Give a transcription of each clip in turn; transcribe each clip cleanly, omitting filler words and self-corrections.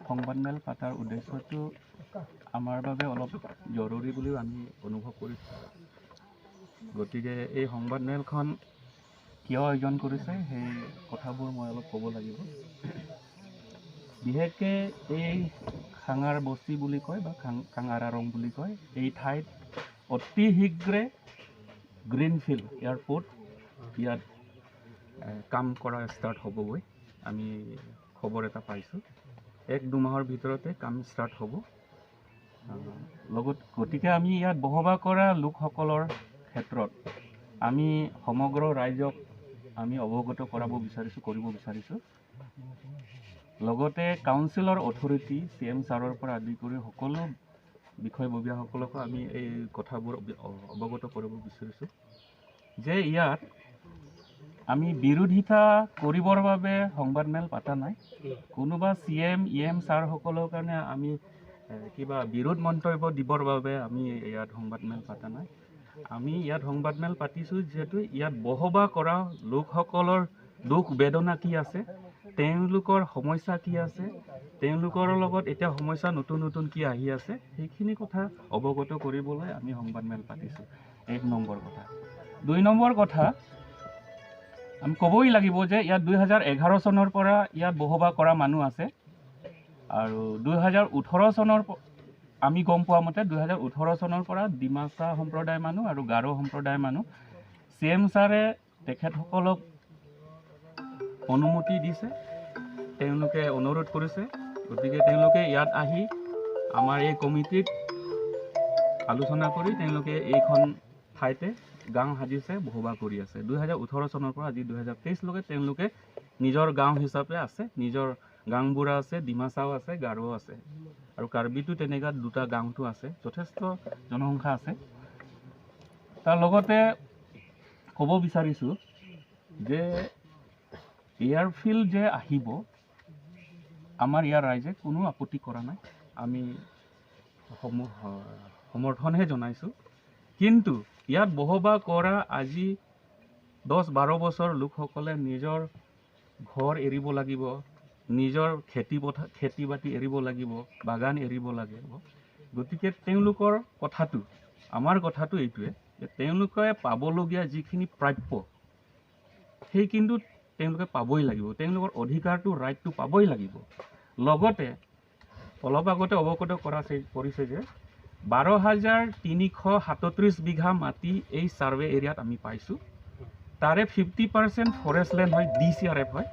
সংবাদমেল পাতাৰ উদ্দেশ্যটো আমাৰ বাবে অলপ জৰুৰী বুলিও আমি অনুভৱ কৰিছোঁ। গতিকে এই সংবাদমেলখন কিয় আয়োজন কৰিছে সেই কথাবোৰ মই অলপ ক'ব লাগিব। বিশেষকৈ এই খাঙাৰ বস্তি বুলি কয় বা খাঙাৰা ৰং বুলি কয়, এই ঠাইত অতি শীঘ্ৰে গ্ৰীণফিল্ড এয়াৰপৰ্ট ইয়াত কাম কৰা ষ্টাৰ্ট হ'বগৈ। আমি খবৰ এটা পাইছোঁ 1-2 মাহৰ ভিতৰতে কাম ষ্টাৰ্ট হ'ব। গতিকে আমি ইয়াত বসবাস কৰা লোকসকলৰ ক্ষেত্ৰত আমি সমগ্ৰ ৰাইজক আমি অৱগত কৰিব বিচাৰিছোঁ। লগতে কাউন্সিলৰ অথৰিটি CM ছাৰৰ পৰা আদি কৰি সকলো বিষয়ববীয়াসকলকো আমি এই কথাবোৰ অৱগত কৰিব বিচাৰিছোঁ যে ইয়াত আমি বিৰোধিতা কৰিবৰ বাবে সংবাদমেল পাতা নাই। কোনোবা CM EM ছাৰসকলৰ কাৰণে আমি কিবা বিৰোধ মন্তব্য দিবৰ বাবে আমি ইয়াত সংবাদমেল পাতা নাই। আমি ইয়াত সংবাদমেল পাতিছোঁ যিহেতু ইয়াত বসবাস কৰা লোকসকলৰ দুখ বেদনা কি আছে, তেওঁলোকৰ সমস্যা কি আছে, তেওঁলোকৰ লগত এতিয়া সমস্যা নতুন কি আহি আছে, সেইখিনি কথা অৱগত কৰিবলৈ আমি সংবাদমেল পাতিছোঁ। 1 নম্বৰ কথা। 2 নম্বৰ কথা, আমি ক'বই লাগিব যে ইয়াত 2011 চনৰ পৰা ইয়াত বসবাস কৰা মানুহ আছে আৰু 2018 চনৰ আমি গম পোৱা মতে 2018 চনৰ পৰা ডিমাচা সম্প্ৰদায় মানুহ আৰু গাৰো সম্প্ৰদায় মানুহ CM ছাৰে তেখেতসকলক অনুমতি দিছে, তেওঁলোকে অনুৰোধ কৰিছে। গতিকে তেওঁলোকে ইয়াত আহি আমাৰ এই কমিটিত আলোচনা কৰি তেওঁলোকে এইখন ঠাইতে গাঁও সাজিছে, বসবাস কৰি আছে। 2018 চনৰ পৰা আজি 2023লৈকে তেওঁলোকে নিজৰ গাঁও হিচাপে আছে, নিজৰ গাঁওবুঢ়া আছে, ডিমাচাও আছে, গাৰো আছে আৰু কাৰ্বিটো তেনেকুৱা 2টা গাঁওটো আছে, যথেষ্ট জনসংখ্যা আছে। তাৰ লগতে ক'ব বিচাৰিছোঁ যে এয়াৰফিল্ড যে আহিব, আমাৰ ইয়াৰ ৰাইজে কোনো আপত্তি কৰা নাই, আমি সমৰ্থনহে জনাইছোঁ। কিন্তু ইয়াত বসবাস কৰা আজি 10-12 বছৰ লোকসকলে নিজৰ ঘৰ এৰিব লাগিব, নিজৰ খেতি বাতি এৰিব লাগিব, বাগান এৰিব লাগিব। গতিকে তেওঁলোকৰ কথাটো, আমাৰ কথাটো এইটোৱে যে তেওঁলোকে পাবলগীয়া যিখিনি প্ৰাপ্য সেই কিন্তু তেওঁলোকে পাবই লাগিব, তেওঁলোকৰ অধিকাৰটো ৰাইটটো পাবই লাগিব। লগতে অলপ আগতে অৱগত কৰিছে যে 12,337 বিঘা মাটি এই ছাৰ্ভে এৰিয়াত আমি পাইছোঁ। তাৰে 50% ফৰেষ্ট লেণ্ড হয়, DCRF হয়,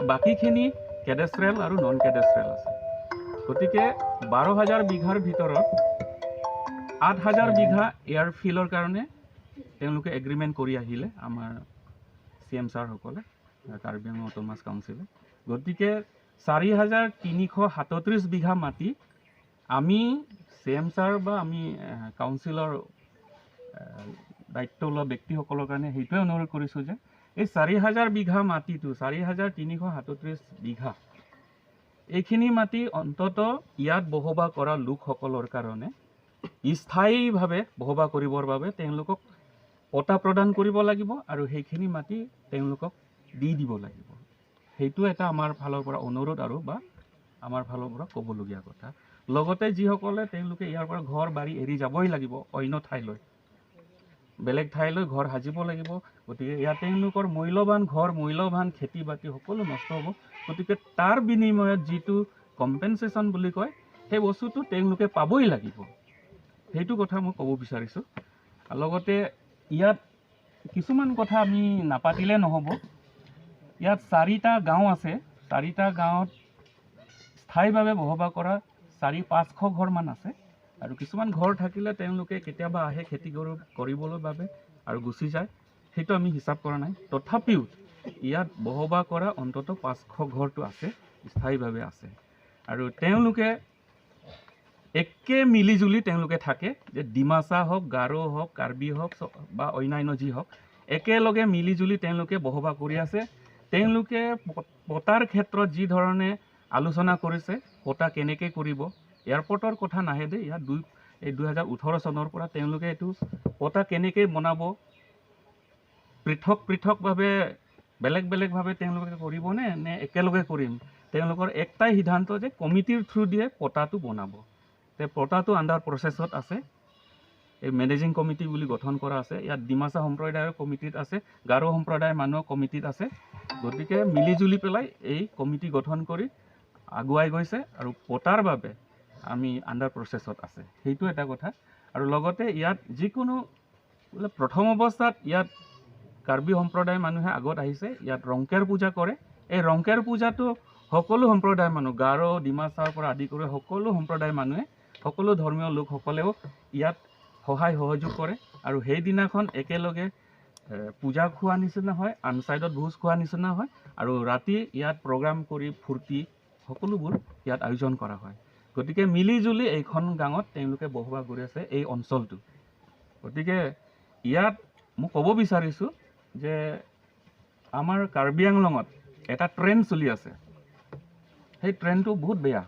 বাকীখিনি কেডেষ্ট্ৰেল আৰু নন কেডেষ্ট্ৰেল আছে। গতিকে 12,000 বিঘাৰ ভিতৰত 8,000 বিঘা এয়াৰফিল্ডৰ কাৰণে তেওঁলোকে এগ্ৰিমেণ্ট কৰি আহিলে আমাৰ CM ছাৰসকলে, কাৰ্বি আংলং অট'নমাছ কাউন্সিলে। গতিকে 4,337 বিঘা মাটি আমি CM ছাৰ বা আমি কাউন্সিলৰ দায়িত্ব লোৱা ব্যক্তিসকলৰ কাৰণে সেইটোৱে অনুৰোধ কৰিছোঁ যে এই 4,000 বিঘা মাটিটো 4,337 বিঘা এইখিনি মাটি অন্তত ইয়াত বসবাস কৰা লোকসকলৰ কাৰণে স্থায়ীভাৱে বসবাস কৰিবৰ বাবে তেওঁলোকক পটা প্ৰদান কৰিব লাগিব আৰু সেইখিনি মাটি তেওঁলোকক দি দিব লাগিব। সেইটো এটা আমাৰ ফালৰ পৰা অনুৰোধ আৰু বা আমাৰ ফালৰ পৰা ক'বলগীয়া কথা। লগতে যিসকলে তেওঁলোকে ইয়াৰ পৰা ঘৰ বাৰী এৰি যাবই লাগিব, অন্য ঠাইলৈ, বেলেগ ঠাইলৈ ঘৰ সাজিব লাগিব। গতিকে ইয়াত তেওঁলোকৰ মূল্যৱান ঘৰ, মূল্যৱান খেতি বাতি সকলো নষ্ট হ'ব। গতিকে তাৰ বিনিময়ত যিটো কম্পেনচেশ্যন বুলি কয় সেই বস্তুটো তেওঁলোকে পাবই লাগিব, সেইটো কথা মই ক'ব বিচাৰিছোঁ। লগতে ইয়াত কিছুমান কথা আমি নাপাতিলে নহ'ব। ইয়াত 4টা গাঁও আছে, 4টা গাঁৱত স্থায়ীভাৱে বসবাস কৰা 400-500 ঘৰমান আছে আৰু কিছুমান ঘৰ থাকিলে তেওঁলোকে কেতিয়াবা আহে খেতি কৰিবলৈ বাবে আৰু গুচি যায়, সেইটো আমি হিচাপ কৰা নাই। তথাপিও ইয়াত বসবাস কৰা অন্ততঃ 500 ঘৰটো আছে, স্থায়ীভাৱে আছে আৰু তেওঁলোকে একে মিলিজুলি তেওঁলোকে থাকে, যে ডিমাচা হওক, গাৰো হওক, কাৰ্বি হওক বা অন্যান্য যি হওক, একেলগে মিলিজুলি তেওঁলোকে বসবাস কৰি আছে। তেওঁলোকে পতাৰ ক্ষেত্ৰত যি ধৰণে আলোচনা কৰিছে, পতা কেনেকৈ কৰিব, এয়াৰপৰ্টৰ কথা নাহে দেই, ইয়াত 2018 চনৰ পৰা তেওঁলোকে এইটো পতা কেনেকৈ বনাব, পৃথকভাৱে বেলেগভাৱে তেওঁলোকে কৰিবনে নে একেলগে কৰিম, তেওঁলোকৰ একটাই সিদ্ধান্ত যে কমিটিৰ থ্ৰু দিয়ে পটাটো বনাব। তে পটাটো আণ্ডাৰ প্ৰচেছত আছে। এই মেনেজিং কমিটি বুলি গঠন কৰা আছে। ইয়াত ডিমাচা সম্প্ৰদায়ৰ কমিটিত আছে, গাৰো সম্প্ৰদায়ৰ মানুহৰ কমিটিত আছে। গতিকে মিলিজুলি পেলাই এই কমিটি গঠন কৰি আগুৱাই গৈছে আৰু পটাৰ বাবে আমি আণ্ডাৰ প্ৰচেছত আছে, সেইটো এটা কথা। আৰু লগতে ইয়াত যিকোনো প্ৰথম অৱস্থাত ইয়াত কাৰ্বি সম্প্ৰদায়ৰ মানুহে আগত আহিছে, ইয়াত ৰংকেৰ পূজা কৰে। এই ৰংকেৰ পূজাটো সকলো সম্প্ৰদায়ৰ মানুহ, গাৰো ডিমাচাৰ পৰা আদি কৰি সকলো সম্প্ৰদায়ৰ মানুহে, সকলো ধৰ্মীয় লোকসকলেও ইয়াত সহায় সহযোগ কৰে। আৰু সেইদিনাখন একেলগে পূজা খোৱা নিচিনা হয়, আনচাইডত ভোজ খোৱা নিচিনা হয়, আৰু ৰাতি ইয়াত প্ৰগ্ৰাম কৰি ফূৰ্তি সকলোবোৰ ইয়াত আয়োজন কৰা হয়। গতিকে মিলিজুলি এইখন গাঁৱত তেওঁলোকে বসবাস কৰি আছে, এই অঞ্চলটো। গতিকে ইয়াত মই ক'ব বিচাৰিছোঁ যে আমাৰ কাৰ্বি আংলঙত এটা ট্ৰেণ্ড চলি আছে, সেই ট্ৰেণ্ডটো বহুত বেয়া।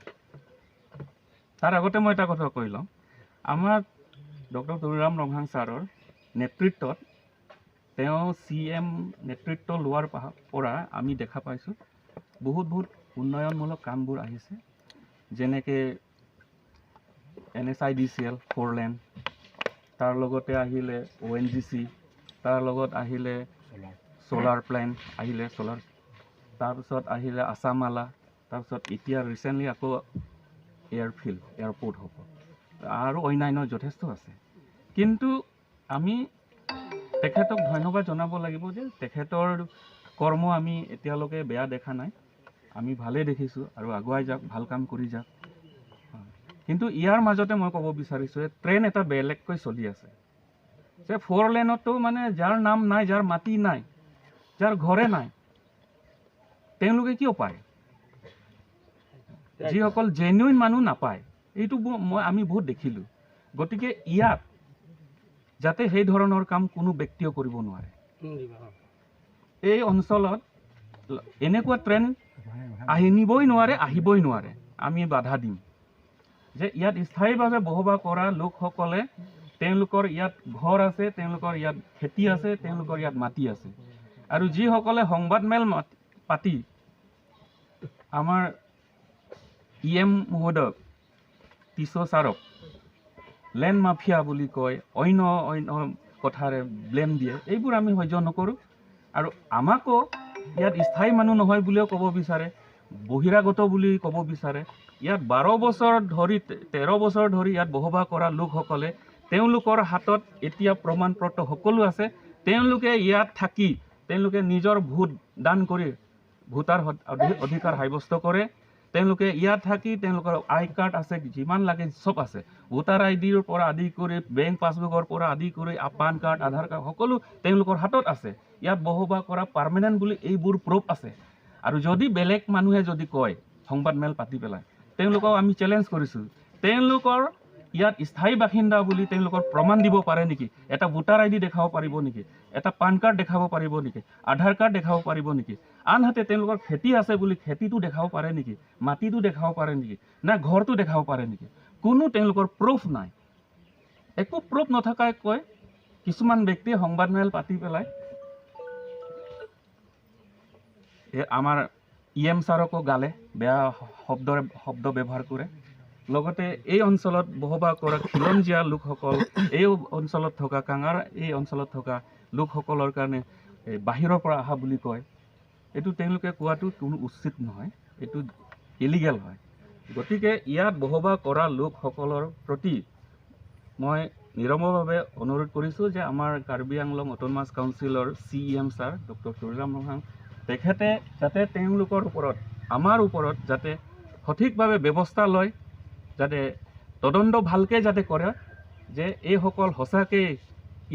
তাৰ আগতে মই এটা কথা কৈ লওঁ, আমাৰ ডক্টৰ তুলৰাম ৰমহাং ছাৰৰ নেতৃত্বত, তেওঁ CM নেতৃত্ব লোৱাৰ পৰা আমি দেখা পাইছোঁ বহুত উন্নয়নমূলক কামবোৰ আহিছে। যেনেকৈ NSIDCL 4 লেন, তাৰ লগতে আহিলে ONGC, তাৰ লগত আহিলে চ'লাৰ প্লেণ্ট আহিলে, চ'লাৰ, তাৰপিছত আহিলে আছামালা, তাৰপিছত এতিয়া ৰিচেণ্টলি আকৌ এয়াৰপৰ্ট হ'ব, আৰু অন্যান্য যথেষ্ট আছে। কিন্তু আমি তেখেতক ধন্যবাদ জনাব লাগিব যে তেখেতৰ কৰ্ম আমি এতিয়ালৈকে বেয়া দেখা নাই, আমি ভালেই দেখিছোঁ, আৰু আগুৱাই যাওক, ভাল কাম কৰি যাওক। কিন্তু ইয়াৰ মাজতে মই ক'ব বিচাৰিছোঁ যে ট্ৰেইন এটা বেলেগকৈ চলি আছে, যে 4 লেনতো মানে যাৰ নাম নাই, যাৰ মাটি নাই, যাৰ ঘৰে নাই, তেওঁলোকে কিয় পায়? যিসকল জেনুইন মানুহ নাপায়, এইটো আমি বহুত দেখিলোঁ। গতিকে ইয়াত যাতে সেই ধৰণৰ কাম কোনো ব্যক্তিয়ে কৰিব নোৱাৰে। এই অঞ্চলত এনেকুৱা ট্ৰেইন আহিবই নোৱাৰে, আমি বাধা দিম। যে ইয়াত স্থায়ীভাৱে বসবাস কৰা লোকসকলে, তেওঁলোকৰ ইয়াত ঘৰ আছে, তেওঁলোকৰ ইয়াত খেতি আছে, তেওঁলোকৰ ইয়াত মাটি আছে। আৰু যিসকলে সংবাদমেল পাতি আমাৰ EM মহোদয়ক, টিছ' ছাৰক লেণ্ড মাফিয়া বুলি কয়, অন্য কথাৰে ব্লেম দিয়ে, এইবোৰ আমি সহ্য নকৰোঁ। আৰু আমাকো ইয়াত স্থায়ী মানুহ নহয় বুলিও ক'ব বিচাৰে, বহিৰাগত বুলি ক'ব বিচাৰে। ইয়াত 12 বছৰ ধৰি, 13 বছৰ ধৰি ইয়াত বসবাস কৰা লোকসকলে, তেওঁলোকৰ হাতত এতিয়া প্ৰমাণ পত্ৰ সকলো আছে। তেওঁলোকে ইয়াত থাকি তেওঁলোকে নিজৰ ভোট দান কৰি ভোটাৰ অধিকাৰ সাব্যস্ত কৰে। তেওঁলোকে ইয়াত থাকি তেওঁলোকৰ আই কাৰ্ড আছে, যিমান লাগে চব আছে, ভোটাৰ IDৰ পৰা আদি কৰি বেংক পাছবুকৰ পৰা আদি কৰি পান কাৰ্ড, আধাৰ কাৰ্ড সকলো তেওঁলোকৰ হাতত আছে। ইয়াত বসবাস কৰা পাৰ্মানেণ্ট বুলি এইবোৰ প্ৰুফ আছে। আৰু যদি বেলেগ মানুহে যদি কয় সংবাদমেল পাতি পেলাই, তেওঁলোকক আমি চেলেঞ্জ কৰিছোঁ, তেওঁলোকৰ ইয়াত স্থায়ী বাসিন্দা বুলি তেওঁলোকৰ প্ৰমাণ দিব পাৰে নেকি? এটা ভোটাৰ ID দেখাব পাৰিব নেকি? এটা পান কাৰ্ড দেখাব পাৰিব নেকি? আধাৰ কাৰ্ড দেখাব পাৰিব নেকি? আনহাতে তেওঁলোকৰ খেতি আছে বুলি খেতিটো দেখাব পাৰে নেকি? মাটিটো দেখাব পাৰে নেকি? না ঘৰটো দেখাব পাৰে নেকি? কোনো তেওঁলোকৰ প্ৰুফ নাই। একো প্ৰুফ নথকাকৈ কিছুমান ব্যক্তিয়ে সংবাদমেল পাতি পেলাই আমাৰ EM ছাৰকো গালে, বেয়া শব্দ ব্যৱহাৰ কৰে। লগতে এই অঞ্চলত বসবাস কৰা খিলঞ্জীয়া লোকসকল, এই অঞ্চলত থকা কাঙাৰ, এই অঞ্চলত থকা লোকসকলৰ কাৰণে বাহিৰৰ পৰা অহা বুলি কয়। এইটো তেওঁলোকে কোৱাটো কোনো উচিত নহয়, এইটো ইলিগেল হয়। গতিকে ইয়াত বসবাস কৰা লোকসকলৰ প্ৰতি মই নিৰমভাৱে অনুৰোধ কৰিছোঁ যে আমাৰ কাৰ্বি আংলং অট'নমাছ কাউন্সিলৰ CM ছাৰ ডক্টৰ তুলৰাম ৰমহাং, তেখেতে যাতে তেওঁলোকৰ ওপৰত, আমাৰ ওপৰত যাতে সঠিকভাৱে ব্যৱস্থা লয়, যাতে তদন্ত ভালকৈ যাতে কৰে যে এইসকল সঁচাকৈ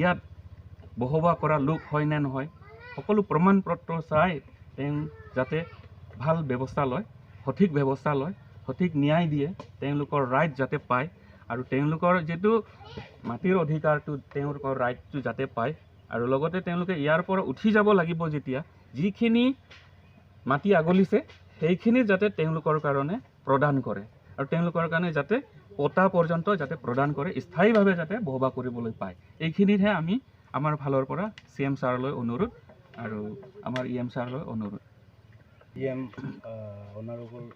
ইয়াত বসবাস কৰা লোক হয় নে নহয়, সকলো প্ৰমাণ পত্ৰ চাই তেওঁ যাতে ভাল ব্যৱস্থা লয়, সঠিক ব্যৱস্থা লয়, সঠিক ন্যায় দিয়ে, তেওঁলোকৰ ৰাইট যাতে পায়, আৰু তেওঁলোকৰ যিটো মাটিৰ অধিকাৰটো, তেওঁলোকৰ ৰাইটটো যাতে পায়। আৰু লগতে তেওঁলোকে ইয়াৰ পৰা উঠি যাব লাগিব, যেতিয়া যিখিনি মাটি আগলিছে সেইখিনি যাতে তেওঁলোকৰ কাৰণে প্ৰদান কৰে, আৰু তেওঁলোকৰ কাৰণে যাতে পটা পৰ্যন্ত যাতে প্ৰদান কৰে, স্থায়ীভাৱে যাতে বসবাস কৰিবলৈ পায়। এইখিনিতহে আমি আমাৰ ফালৰ পৰা CM ছাৰলৈ অনুৰোধ আৰু আমাৰ EM ছাৰলৈ অনুৰোধ। PM Honorable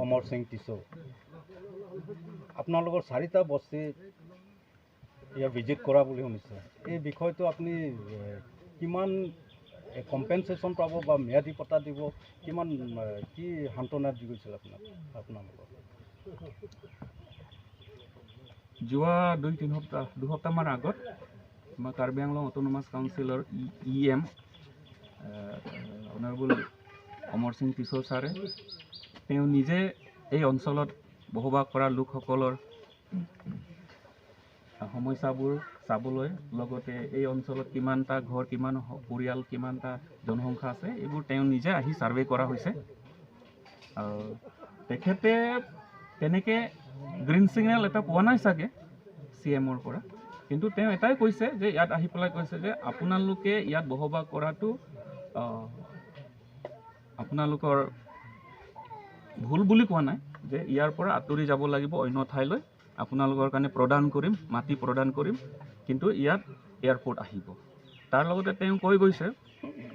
Omar Singh Tiso. আপোনালোকৰ 4টা বস্তি ইয়াৰ ভিজিট কৰা বুলি শুনিছে। এই বিষয়টো আপুনি কিমান কম্পেনচেশ্যন পাব বা ম্যাদী পট্টা দিব, কিমান কি সান্তনা দি গৈছিল আপোনালোকৰ? যোৱা 2 সপ্তাহমান আগত আমাৰ কাৰ্বি আংলং অট'নমাছ কাউন্সিলৰ EM অনাৰেবল অমৰ সিং টিছো ছাৰে তেওঁ নিজে এই অঞ্চলত বসবাস কৰা লোকসকলৰ সমস্যাবোৰ চাবলৈ, লগতে এই অঞ্চলত কিমানটা ঘৰ, কিমান পৰিয়াল, কিমানটা জনসংখ্যা আছে এইবোৰ তেওঁ নিজে আহি ছাৰ্ভে কৰা হৈছে। তেখেতে তেনেকৈ গ্ৰীণ ছিগনেল এটা পোৱা নাই চাগে CMৰ পৰা, কিন্তু তেওঁ এটাই কৈছে যে ইয়াত আহি পেলাই কৈছে যে আপোনালোকে ইয়াত বসবাস কৰাটো আপোনালোকৰ ভুল বুলি কোৱা নাই, যে ইয়াৰ পৰা আঁতৰি যাব লাগিব অন্য ঠাইলৈ, আপোনালোকৰ কাৰণে প্ৰদান কৰিম, মাটি প্ৰদান কৰিম, কিন্তু ইয়াত এয়াৰপৰ্ট আহিব। তাৰ লগতে তেওঁ কৈ গৈছে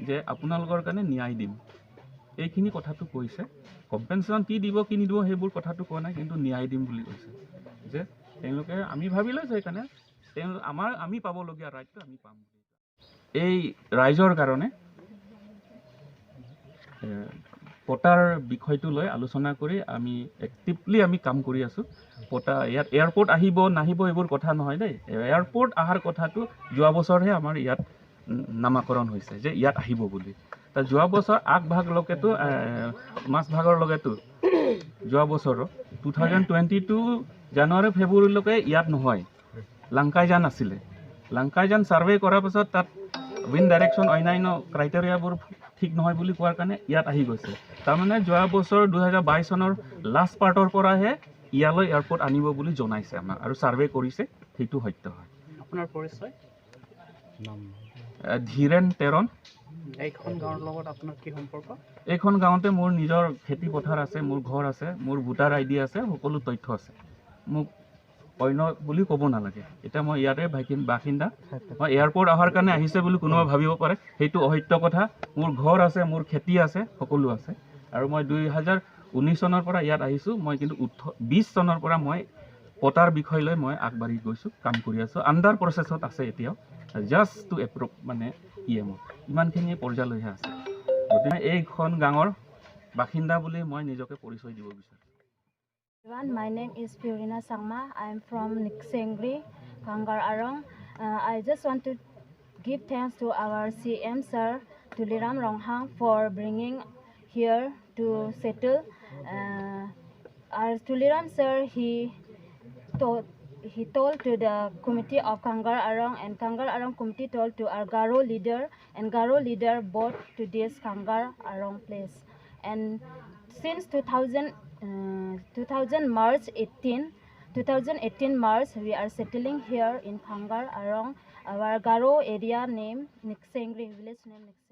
যে আপোনালোকৰ কাৰণে ন্যায় দিম, এইখিনি কথাটো কৈছে। কম্পেনচেশ্যন কি দিব কি নিদিব সেইবোৰ কথাটো কোৱা নাই, কিন্তু ন্যায় দিম বুলি কৈছে। যে তেওঁলোকে আমি ভাবিলে যে সেইকাৰণে আমি পাবলগীয়া ৰাইটটো আমি পাম। এই ৰাইজৰ কাৰণে পটাৰ বিষয়টো লৈ আলোচনা কৰি আমি এক্টিভলি কাম কৰি আছোঁ। পটা ইয়াত এয়াৰপৰ্ট আহিব নাহিব এইবোৰ কথা নহয় দেই। এয়াৰপৰ্ট অহাৰ কথাটো যোৱা বছৰহে আমাৰ ইয়াত নামাকৰণ হৈছে যে ইয়াত আহিব বুলি। যোৱা বছৰ আগভাগলৈকেতো মাজভাগৰ লগেতো যোৱা বছৰৰ 2022 জানুৱাৰী ফেব্ৰুৱাৰীলৈকে ইয়াত নহয়, লাংকাইজান আছিলে। লাংকাইজান ছাৰ্ভে কৰাৰ পাছত তাত উইণ্ড ডাইৰেকশ্যন অন্যান্য ক্ৰাইটেৰিয়াবোৰ ঠিক নহয় বুলি কোৱাৰ কাৰণে ইয়াত আহি গৈছে। তাৰমানে যোৱা বছৰ 2022 চনৰ লাষ্ট পাৰ্টৰ পৰাহে ইয়ালৈ এয়াৰপৰ্ট আনিব বুলি জনাইছে আমাক, আৰু ছাৰ্ভে কৰিছে, সেইটো সত্য হয়। আপোনাৰ পৰিচয়? ধীৰেন তেৰণ। এইখন গাঁৱৰ লগত আপোনাৰ কি সম্পৰ্ক? এইখন গাঁৱতে মোৰ নিজৰ খেতি পথাৰ আছে, মোৰ ঘৰ আছে, মোৰ ভোটাৰ ID আছে, সকলো তথ্য আছে। মোক অন্য বুলি ক'ব নালাগে। এতিয়া মই ইয়াতে বাসিন্দা। মই এয়াৰপৰ্ট অহাৰ কাৰণে আহিছে বুলি কোনোবাই ভাবিব পাৰে, সেইটো অসত্য কথা। মোৰ ঘৰ আছে, মোৰ খেতি আছে, সকলো আছে। আৰু মই 2019 চনৰ পৰা ইয়াত আহিছোঁ। মই কিন্তু 20 চনৰ পৰা মই পটাৰ বিষয় লৈ মই আগবাঢ়ি গৈছোঁ, কাম কৰি আছোঁ। আণ্ডাৰ প্ৰচেছত আছে এতিয়াও, জাষ্ট টু এপ্ৰুভ EMত ইমানখিনি পৰ্যায়লৈহে আছে। গতিকে এইখন গাঁৱৰ বাসিন্দা বুলি মই নিজকে পৰিচয় দিব বিচাৰোঁ। My name is Fiorina Sangma. I am from Niksengri, Kangar Arong. I just want to give thanks to our CM Sir Tuliram Ronghang for bringing here to settle. Our Tuliram Sir, he told to the committee of Kangar Arong, and Kangar Arong committee told to our Garo leader, and Garo leader brought to this Kangar Arong place. And since 2018 March, we are settling here in Kangar Arong. Our Garo area name Niksengri, village name Niksengri.